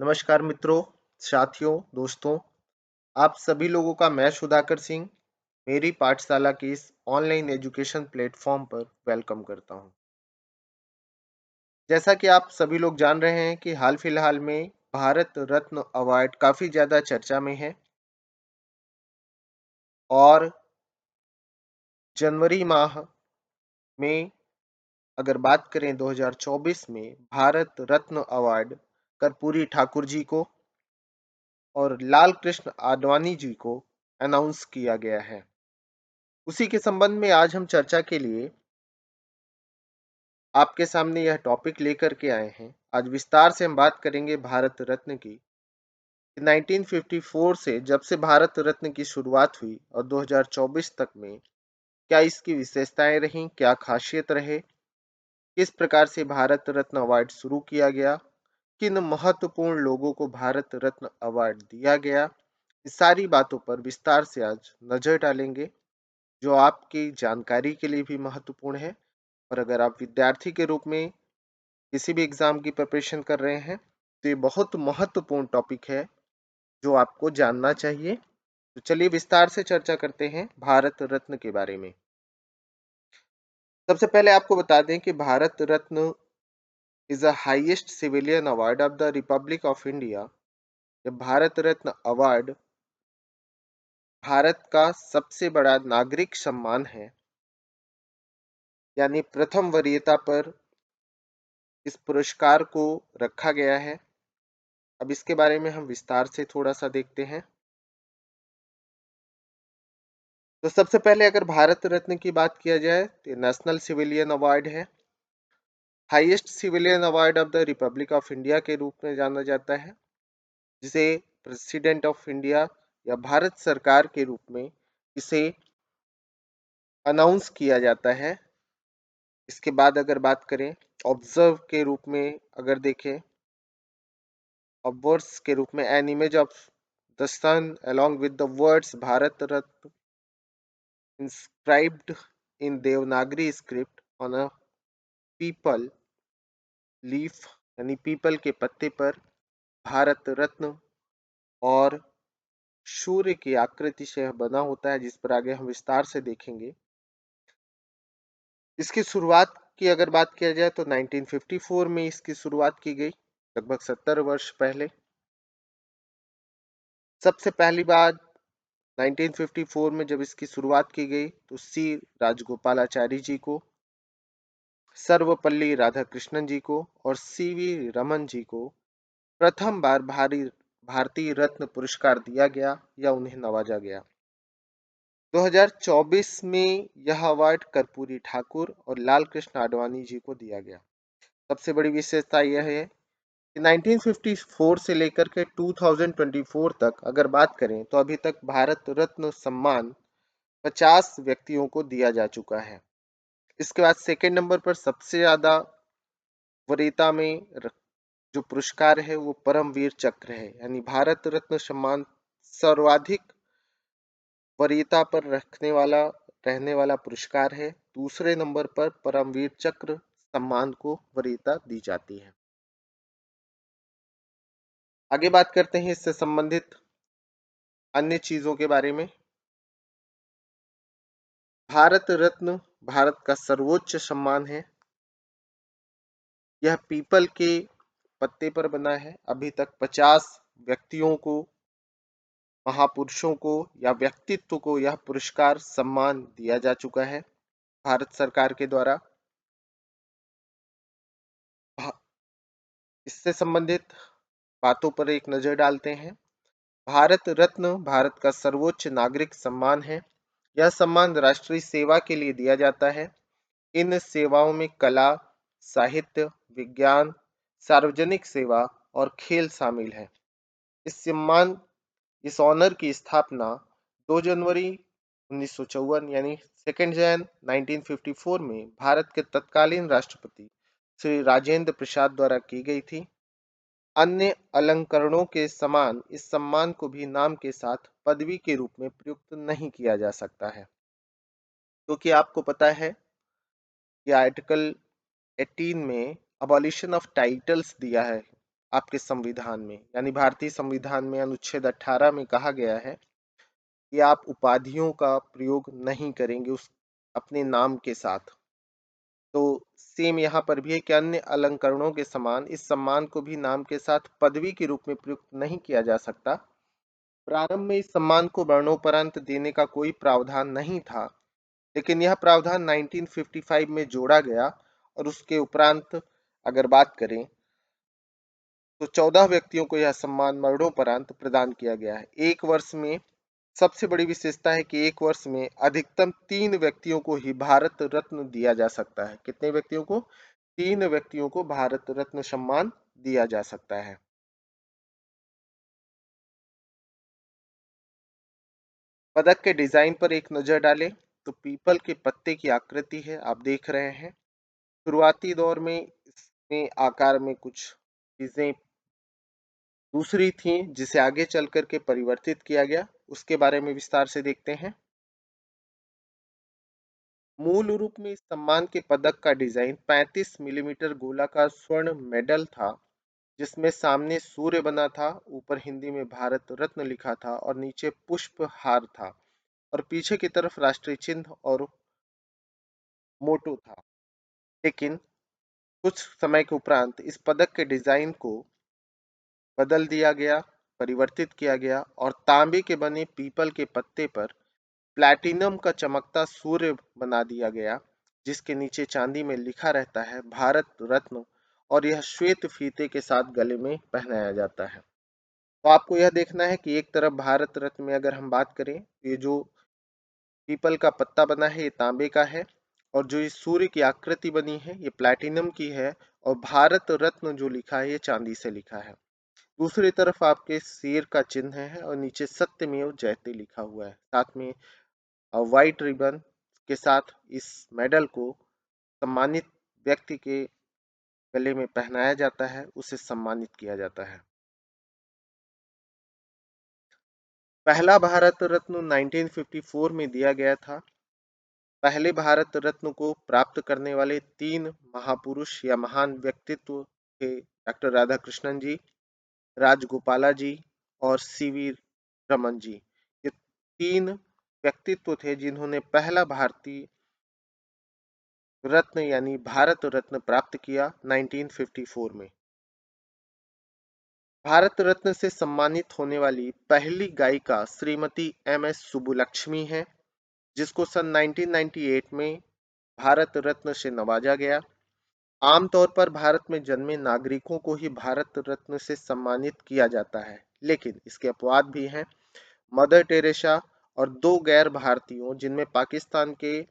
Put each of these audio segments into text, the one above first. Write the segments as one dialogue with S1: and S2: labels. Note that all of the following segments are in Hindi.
S1: नमस्कार मित्रों, साथियों, दोस्तों, आप सभी लोगों का मैं सुधाकर सिंह मेरी पाठशाला की इस ऑनलाइन एजुकेशन प्लेटफॉर्म पर वेलकम करता हूं। जैसा कि आप सभी लोग जान रहे हैं कि हाल फिलहाल में भारत रत्न अवार्ड काफी ज्यादा चर्चा में है और जनवरी माह में अगर बात करें 2024 में भारत रत्न अवार्ड कर्पूरी ठाकुर जी को और लाल कृष्ण आडवाणी जी को अनाउंस किया गया है। उसी के संबंध में आज हम चर्चा के लिए आपके सामने यह टॉपिक लेकर के आए हैं। आज विस्तार से हम बात करेंगे भारत रत्न की। 1954 से जब से भारत रत्न की शुरुआत हुई और 2024 तक में क्या इसकी विशेषताएं रहीं, क्या खासियत रहे, किस प्रकार से भारत रत्न अवार्ड शुरू किया गया, किन महत्वपूर्ण लोगों को भारत रत्न अवार्ड दिया गया, इस सारी बातों पर विस्तार से आज नजर डालेंगे, जो आपकी जानकारी के लिए भी महत्वपूर्ण है। और अगर आप विद्यार्थी के रूप में किसी भी एग्जाम की प्रिपरेशन कर रहे हैं तो ये बहुत महत्वपूर्ण टॉपिक है जो आपको जानना चाहिए। तो चलिए विस्तार से चर्चा करते हैं भारत रत्न के बारे में। सबसे पहले आपको बता दें कि Bharat Ratna is the highest civilian award of the republic of India. ये भारत रत्न अवार्ड भारत का सबसे बड़ा नागरिक सम्मान है, यानी प्रथम वरीयता पर इस पुरस्कार को रखा गया है। अब इसके बारे में हम विस्तार से थोड़ा सा देखते हैं। तो सबसे पहले अगर भारत रत्न की बात किया जाए तो नेशनल सिविलियन अवार्ड है। Highest civilian award of the republic of India के रूप में जाना जाता है, जिसे प्रेसिडेंट ऑफ इंडिया या भारत सरकार के रूप में इसे अनाउंस किया जाता है। इसके बाद अगर बात करें ऑब्जर्व के रूप में, अगर देखें ऑब्वर्स के रूप में, an image of the sun along with the words Bharat Ratna inscribed in Devanagari script on a peepal leaf, यानी पीपल के पत्ते पर भारत रत्न और सूर्य की आकृति से यह बना होता है, जिस पर आगे हम विस्तार से देखेंगे। इसकी शुरुआत की अगर बात किया जाए तो 1954 में इसकी शुरुआत की गई, लगभग 70 वर्ष पहले। सबसे पहली बार 1954 में जब इसकी शुरुआत की गई तो सी राजगोपालाचारी जी को, सर्वपल्ली राधाकृष्णन जी को और सीवी रमन जी को प्रथम बार भारतीय रत्न पुरस्कार दिया गया या उन्हें नवाजा गया। 2024 में यह अवार्ड कर्पूरी ठाकुर और लाल कृष्ण आडवाणी जी को दिया गया। सबसे बड़ी विशेषता यह है कि 1954 से लेकर के 2024 तक अगर बात करें तो अभी तक भारत रत्न सम्मान 50 व्यक्तियों को दिया जा चुका है। इसके बाद सेकेंड नंबर पर सबसे ज्यादा वरीयता में जो पुरस्कार है वो परमवीर चक्र है, यानी भारत रत्न सम्मान सर्वाधिक वरीयता पर रहने वाला पुरस्कार है। दूसरे नंबर पर परमवीर चक्र सम्मान को वरीयता दी जाती है। आगे बात करते हैं इससे संबंधित अन्य चीजों के बारे में। भारत रत्न भारत का सर्वोच्च सम्मान है। यह पीपल के पत्ते पर बना है। अभी तक 50 व्यक्तियों को, महापुरुषों को या व्यक्तित्व को यह पुरस्कार सम्मान दिया जा चुका है भारत सरकार के द्वारा। इससे संबंधित बातों पर एक नजर डालते हैं। भारत रत्न भारत का सर्वोच्च नागरिक सम्मान है। यह सम्मान राष्ट्रीय सेवा के लिए दिया जाता है। इन सेवाओं में कला, साहित्य, विज्ञान, सार्वजनिक सेवा और खेल शामिल है। इस ऑनर की स्थापना 2 जनवरी 1954 यानी 2 जैन 1954 में भारत के तत्कालीन राष्ट्रपति श्री राजेंद्र प्रसाद द्वारा की गई थी। अन्य अलंकरणों के समान इस सम्मान को भी नाम के साथ पदवी के रूप में प्रयुक्त नहीं किया जा सकता है, क्योंकि आपको पता है कि आर्टिकल 18 में अबॉलिशन ऑफ टाइटल्स दिया है। आपके संविधान में, यानी भारतीय संविधान में अनुच्छेद 18 में कहा गया है कि आप उपाधियों का प्रयोग नहीं करेंगे उस अपने नाम के साथ। तो सेम यहाँ पर भी है कि अन्य अलंकरणों के समान इस सम्मान को भी नाम के साथ पदवी के रूप में प्रयुक्त नहीं किया जा सकता। प्रारंभ में इस सम्मान को मरणोपरांत देने का कोई प्रावधान नहीं था, लेकिन यह प्रावधान 1955 में जोड़ा गया और उसके उपरांत अगर बात करें तो 14 व्यक्तियों को यह सम्मान मरणोपरांत प्रदान किया गया है। एक वर्ष में सबसे बड़ी विशेषता है कि एक वर्ष में अधिकतम 3 व्यक्तियों को ही भारत रत्न दिया जा सकता है। कितने व्यक्तियों को? 3 व्यक्तियों को भारत रत्न सम्मान दिया जा सकता है। पदक के डिजाइन पर एक नजर डालें तो पीपल के पत्ते की आकृति है, आप देख रहे हैं। शुरुआती दौर में इसमें आकार में कुछ चीजें दूसरी थी जिसे आगे चल करके परिवर्तित किया गया, उसके बारे में विस्तार से देखते हैं। मूल रूप में इस सम्मान के पदक का डिजाइन 35 मिलीमीटर गोलाकार स्वर्ण मेडल था, जिसमें सामने सूर्य बना था, ऊपर हिंदी में भारत रत्न लिखा था और नीचे पुष्प हार था और पीछे की तरफ राष्ट्रीय चिन्ह और मोटो था। लेकिन कुछ समय के उपरांत इस पदक के डिजाइन को बदल दिया गया, परिवर्तित किया गया और तांबे के बने पीपल के पत्ते पर प्लैटिनम का चमकता सूर्य बना दिया गया, जिसके नीचे चांदी में लिखा रहता है भारत रत्न, और यह श्वेत फीते के साथ गले में पहनाया जाता है। तो आपको यह देखना है कि एक तरफ भारत रत्न में अगर हम बात करें, ये जो पीपल का पत्ता बना है ये तांबे का है, और जो इस सूर्य की आकृति बनी है ये प्लैटिनम की है, और भारत रत्न जो लिखा है ये चांदी से लिखा है। दूसरी तरफ आपके शेर का चिन्ह है और नीचे सत्यमेव जयते लिखा हुआ है। साथ में व्हाइट रिबन के साथ इस मेडल को सम्मानित व्यक्ति के गले में पहनाया जाता है, उसे सम्मानित किया जाता है। पहला भारत रत्न 1954 में दिया गया था। पहले भारत रत्न को प्राप्त करने वाले 3 महापुरुष या महान व्यक्तित्व थे डॉक्टर राधाकृष्णन जी, राजगोपाला जी और सीवी रमन जी। ये 3 व्यक्तित्व थे जिन्होंने पहला भारतीय रत्न यानी भारत रत्न प्राप्त किया 1954 में। भारत रत्न से सम्मानित होने वाली पहली गायिका श्रीमती एम.एस. सुब्बुलक्ष्मी है, जिसको सन 1998 में भारत रत्न से नवाजा गया। आमतौर पर भारत में जन्मे नागरिकों को ही भारत रत्न से सम्मानित किया जाता है, लेकिन इसके अपवाद भी हैं। मदर टेरेसा और 2 गैर भारतीयों जिनमें पाकिस्तान के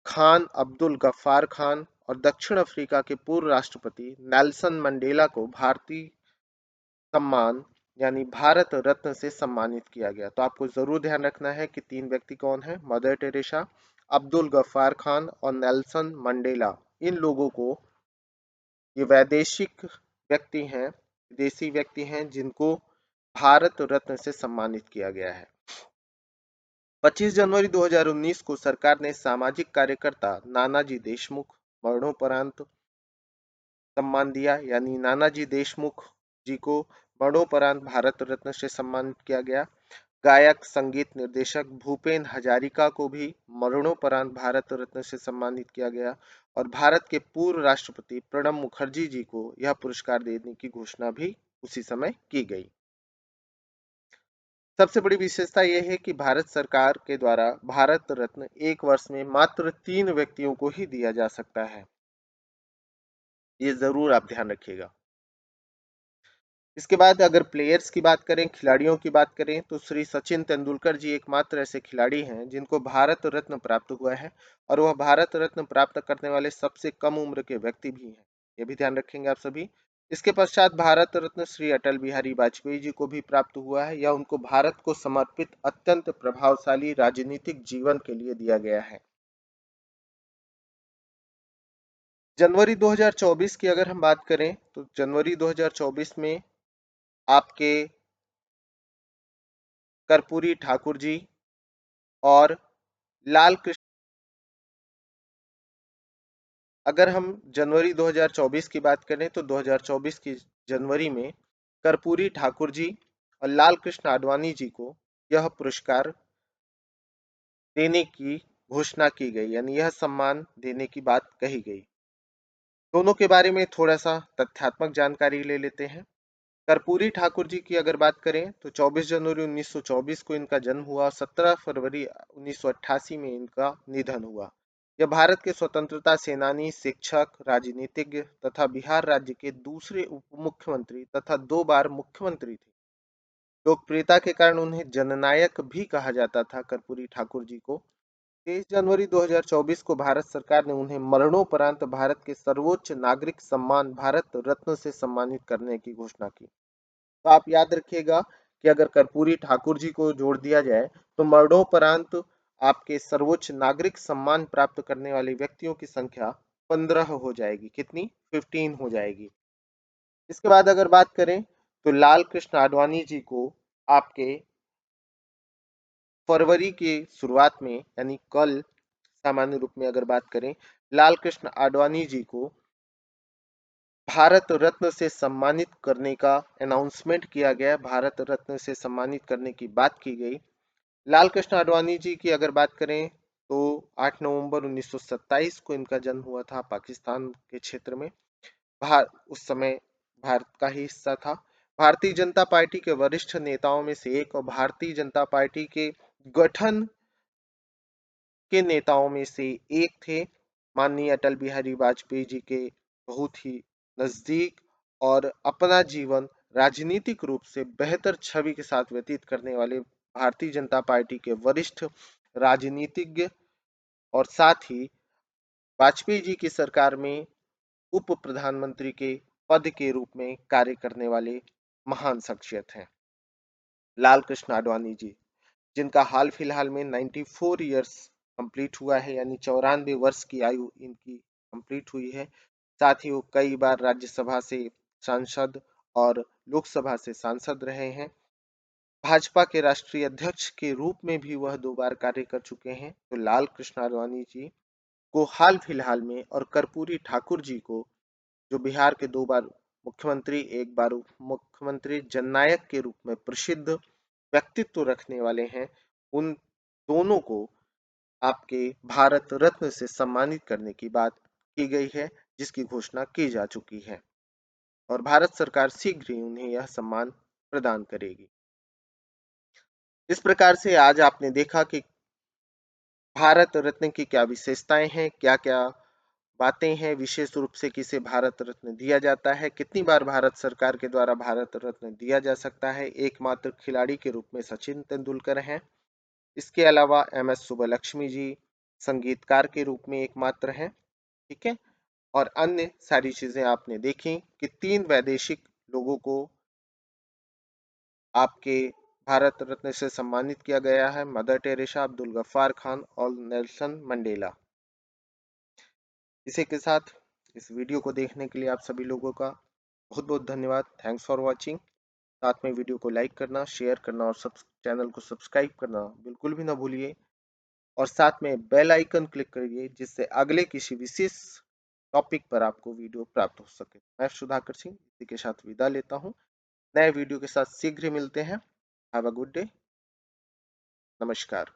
S1: खान अब्दुल गफ्फार खान और दक्षिण अफ्रीका के पूर्व राष्ट्रपति नेल्सन मंडेला को भारतीय सम्मान यानी भारत रत्न से सम्मानित किया गया। तो आपको जरूर ध्यान रखना है कि 3 व्यक्ति कौन है? मदर टेरेसा, अब्दुल गफ्फार खान और नेल्सन मंडेला। इन लोगों को, ये वैदेशिक व्यक्ति हैं, विदेशी व्यक्ति हैं जिनको भारत रत्न से सम्मानित किया गया है। 25 जनवरी 2019 को सरकार ने सामाजिक कार्यकर्ता नानाजी देशमुख मरणोपरांत सम्मान दिया, यानी नानाजी देशमुख जी को मरणोपरांत भारत रत्न से सम्मानित किया गया। गायक संगीत निर्देशक भूपेन हजारिका को भी मरणोपरांत भारत रत्न से सम्मानित किया गया और भारत के पूर्व राष्ट्रपति प्रणब मुखर्जी जी को यह पुरस्कार देने की घोषणा भी उसी समय की गई। सबसे बड़ी विशेषता यह है कि भारत सरकार के द्वारा भारत रत्न एक वर्ष में मात्र 3 व्यक्तियों को ही दिया जा सकता है, ये जरूर आप ध्यान रखिएगा। इसके बाद अगर प्लेयर्स की बात करें, खिलाड़ियों की बात करें, तो श्री सचिन तेंदुलकर जी एकमात्र ऐसे खिलाड़ी हैं जिनको भारत रत्न प्राप्त हुआ है और वह भारत रत्न प्राप्त करने वाले सबसे कम उम्र के व्यक्ति भी हैं, ये भी ध्यान रखेंगे आप सभी। इसके पश्चात भारत रत्न श्री अटल बिहारी वाजपेयी जी को भी प्राप्त हुआ है। यह उनको भारत को समर्पित अत्यंत प्रभावशाली राजनीतिक जीवन के लिए दिया गया है। जनवरी 2024 की अगर हम बात करें तो जनवरी 2024 में आपके कर्पूरी ठाकुर जी और लाल कृष्ण अगर हम जनवरी 2024 की बात करें तो 2024 की जनवरी में कर्पूरी ठाकुर जी और लाल कृष्ण आडवाणी जी को यह पुरस्कार देने की घोषणा की गई, यानी यह सम्मान देने की बात कही गई। दोनों के बारे में थोड़ा सा तथ्यात्मक जानकारी ले लेते हैं। कर्पूरी ठाकुर जी की अगर बात करें तो 24 जनवरी 1924 को इनका जन्म हुआ और 17 फरवरी 1988 में इनका निधन हुआ। यह भारत के स्वतंत्रता सेनानी, शिक्षक, राजनीतिज्ञ तथा बिहार राज्य के दूसरे उप मुख्यमंत्री तथा 2 बार मुख्यमंत्री थे। लोकप्रियता के कारण उन्हें जननायक भी कहा जाता था। कर्पूरी ठाकुर जी को 23 जनवरी 2024 को भारत सरकार ने उन्हें मरणोपरांत भारत के सर्वोच्च नागरिक सम्मान भारत रत्न से सम्मानित करने की घोषणा की। तो आप याद रखिएगा कि अगर कर्पूरी ठाकुर जी को जोड़ दिया जाए तो मरणोपरांत आपके सर्वोच्च नागरिक सम्मान प्राप्त करने वाले व्यक्तियों की संख्या 15 हो जाएगी। कितनी? 15 हो जाएगी। इसके बाद अगर बात करें तो लाल कृष्ण आडवाणी जी को आपके फरवरी के शुरुआत में, यानी कल सामान्य रूप में अगर बात करें, लाल कृष्ण आडवाणी जी को भारत रत्न से सम्मानित करने का अनाउंसमेंट किया गया। भारत रत्न से सम्मानित करने की बात की गई। लाल कृष्ण आडवाणी जी की अगर बात करें तो 8 नवंबर 1927 को इनका जन्म हुआ था पाकिस्तान के क्षेत्र में। उस समय भारत का ही हिस्सा था। भारतीय जनता पार्टी के वरिष्ठ नेताओं में से एक और भारतीय जनता पार्टी के गठन के नेताओं में से एक थे। माननीय अटल बिहारी वाजपेयी जी के बहुत ही नजदीक और अपना जीवन राजनीतिक रूप से बेहतर छवि के साथ व्यतीत करने वाले भारतीय जनता पार्टी के वरिष्ठ राजनीतिज्ञ और साथ ही वाजपेयी जी की सरकार में उप प्रधानमंत्री के पद के रूप में कार्य करने वाले महान शख्सियत हैं लाल कृष्ण आडवाणी जी, जिनका हाल फिलहाल में 94 ईयर्स कंप्लीट हुआ है, यानी 94 वर्ष की आयु इनकी कंप्लीट हुई है। साथ ही वो कई बार राज्यसभा से सांसद और लोकसभा से सांसद रहे हैं। भाजपा के राष्ट्रीय अध्यक्ष के रूप में भी वह 2 बार कार्य कर चुके हैं। तो लाल कृष्ण आडवाणी जी को हाल फिलहाल में और कर्पूरी ठाकुर जी को, जो बिहार के 2 बार मुख्यमंत्री, 1 बार उप मुख्यमंत्री, जननायक के रूप में प्रसिद्ध व्यक्तित्व रखने वाले हैं, उन दोनों को आपके भारत रत्न से सम्मानित करने की बात की गई है, जिसकी घोषणा की जा चुकी है और भारत सरकार शीघ्र ही उन्हें यह सम्मान प्रदान करेगी। इस प्रकार से आज आपने देखा कि भारत रत्न की क्या विशेषताएं हैं, क्या क्या बातें हैं, विशेष रूप से किसे भारत रत्न दिया जाता है, कितनी बार भारत सरकार के द्वारा भारत रत्न दिया जा सकता है। एकमात्र खिलाड़ी के रूप में सचिन तेंदुलकर हैं। इसके अलावा MS सुब्बलक्ष्मी जी संगीतकार के रूप में एकमात्र हैं। ठीक है। और अन्य सारी चीजें आपने देखी कि 3 वैदेशिक लोगों को आपके भारत रत्न से सम्मानित किया गया है। मदर टेरेसा, अब्दुल गफ्फार खान और नेल्सन मंडेला। इसी के साथ इस वीडियो को देखने के लिए आप सभी लोगों का बहुत बहुत धन्यवाद। Thanks for watching. साथ में वीडियो को लाइक करना, शेयर करना और चैनल को सब्सक्राइब करना बिल्कुल भी ना भूलिए और साथ में बेल आइकन क्लिक करिए, जिससे अगले किसी विशेष टॉपिक पर आपको वीडियो प्राप्त हो सके। मैं सुधाकर सिंह इसी के साथ विदा लेता हूँ। नए वीडियो के साथ शीघ्र मिलते हैं। Have a good day. नमस्कार।